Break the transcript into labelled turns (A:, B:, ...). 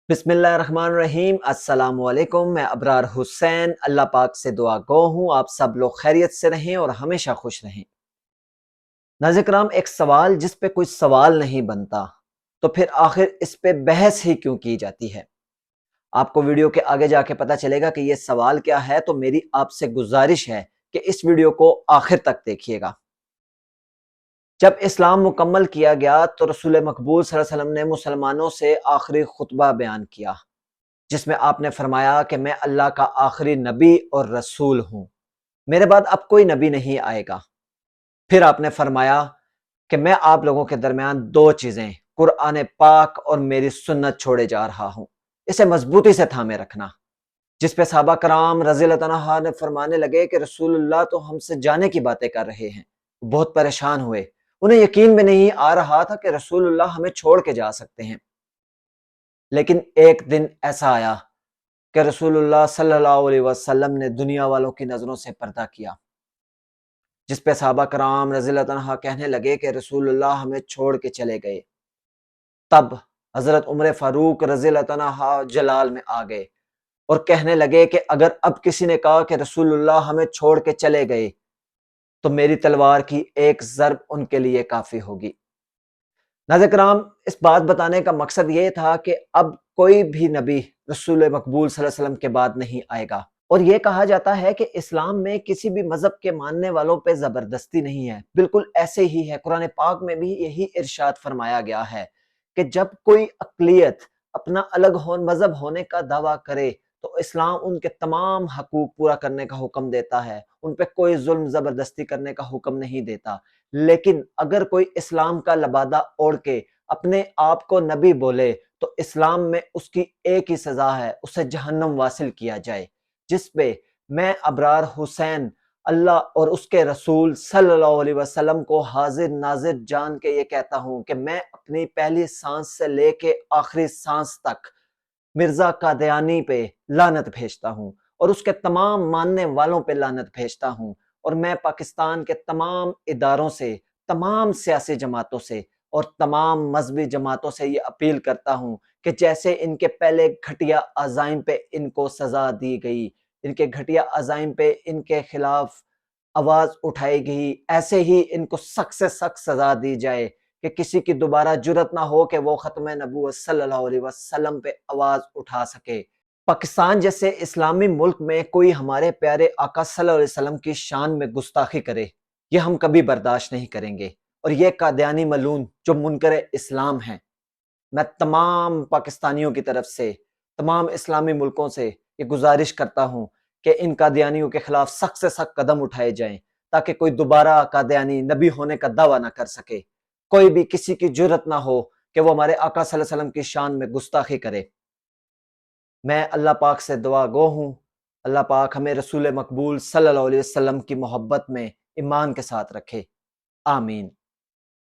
A: بسم اللہ الرحمن الرحیم۔ السلام علیکم، میں ابرار حسین اللہ پاک سے دعا گو ہوں آپ سب لوگ خیریت سے رہیں اور ہمیشہ خوش رہیں۔ ناظرین کرام، ایک سوال جس پہ کوئی سوال نہیں بنتا تو پھر آخر اس پہ بحث ہی کیوں کی جاتی ہے؟ آپ کو ویڈیو کے آگے جا کے پتہ چلے گا کہ یہ سوال کیا ہے، تو میری آپ سے گزارش ہے کہ اس ویڈیو کو آخر تک دیکھیے گا۔ جب اسلام مکمل کیا گیا تو رسول مقبول صلی اللہ علیہ وسلم نے مسلمانوں سے آخری خطبہ بیان کیا، جس میں آپ نے فرمایا کہ میں اللہ کا آخری نبی اور رسول ہوں، میرے بعد اب کوئی نبی نہیں آئے گا۔ پھر آپ نے فرمایا کہ میں آپ لوگوں کے درمیان دو چیزیں، قرآن پاک اور میری سنت چھوڑے جا رہا ہوں، اسے مضبوطی سے تھامے رکھنا۔ جس پہ صحابہ کرام رضی اللہ عنہ نے فرمانے لگے کہ رسول اللہ تو ہم سے جانے کی باتیں کر رہے ہیں۔ بہت پریشان ہوئے، انہیں یقین بھی نہیں آ رہا تھا کہ رسول اللہ ہمیں چھوڑ کے جا سکتے ہیں۔ لیکن ایک دن ایسا آیا کہ رسول اللہ صلی اللہ علیہ وسلم نے دنیا والوں کی نظروں سے پردہ کیا، جس پہ صحابہ کرام رضی اللہ عنہ کہنے لگے کہ رسول اللہ ہمیں چھوڑ کے چلے گئے۔ تب حضرت عمر فاروق رضی اللہ عنہ جلال میں آ گئے اور کہنے لگے کہ اگر اب کسی نے کہا کہ رسول اللہ ہمیں چھوڑ کے چلے گئے تو میری تلوار کی ایک ضرب ان کے لیے کافی ہوگی۔ ناظرین کرام، اس بات بتانے کا مقصد یہ تھا کہ اب کوئی بھی نبی رسول مقبول صلی اللہ علیہ وسلم کے بعد نہیں آئے گا، اور یہ کہا جاتا ہے کہ اسلام میں کسی بھی مذہب کے ماننے والوں پہ زبردستی نہیں ہے، بالکل ایسے ہی ہے۔ قرآن پاک میں بھی یہی ارشاد فرمایا گیا ہے کہ جب کوئی اقلیت اپنا الگ مذہب ہونے کا دعویٰ کرے تو اسلام ان کے تمام حقوق پورا کرنے کا حکم دیتا ہے، ان پہ کوئی ظلم زبردستی کرنے کا حکم نہیں دیتا۔ لیکن اگر کوئی اسلام کا لبادہ اوڑھ کے اپنے آپ کو نبی بولے تو اسلام میں اس کی ایک ہی سزا ہے، اسے جہنم واصل کیا جائے، جس پہ میں ابرار حسین اللہ اور اس کے رسول صلی اللہ علیہ وسلم کو حاضر ناظر جان کے یہ کہتا ہوں کہ میں اپنی پہلی سانس سے لے کے آخری سانس تک مرزا قادیانی پہ لعنت بھیجتا ہوں اور اس کے تمام ماننے والوں پہ لعنت بھیجتا ہوں، اور میں پاکستان کے تمام اداروں سے، تمام سیاسی جماعتوں سے اور تمام مذہبی جماعتوں سے یہ اپیل کرتا ہوں کہ جیسے ان کے پہلے گھٹیا عزائم پہ ان کو سزا دی گئی، ان کے گھٹیا عزائم پہ ان کے خلاف آواز اٹھائی گئی، ایسے ہی ان کو سخت سے سخت سزا دی جائے کہ کسی کی دوبارہ جرت نہ ہو کہ وہ ختم نبوت صلی اللہ علیہ وسلم پہ آواز اٹھا سکے۔ پاکستان جیسے اسلامی ملک میں کوئی ہمارے پیارے آقا صلی اللہ علیہ وسلم کی شان میں گستاخی کرے، یہ ہم کبھی برداشت نہیں کریں گے۔ اور یہ قادیانی ملعون جو منکر اسلام ہیں، میں تمام پاکستانیوں کی طرف سے، تمام اسلامی ملکوں سے یہ گزارش کرتا ہوں کہ ان قادیانیوں کے خلاف سخت سے سخت قدم اٹھائے جائیں تاکہ کوئی دوبارہ قادیانی نبی ہونے کا دعویٰ نہ کر سکے، کوئی بھی کسی کی جرت نہ ہو کہ وہ ہمارے آقا صلی اللہ علیہ وسلم کی شان میں گستاخی کرے۔ میں اللہ پاک سے دعا گو ہوں، اللہ پاک ہمیں رسول مقبول صلی اللہ علیہ وسلم کی محبت میں ایمان کے ساتھ رکھے، آمین۔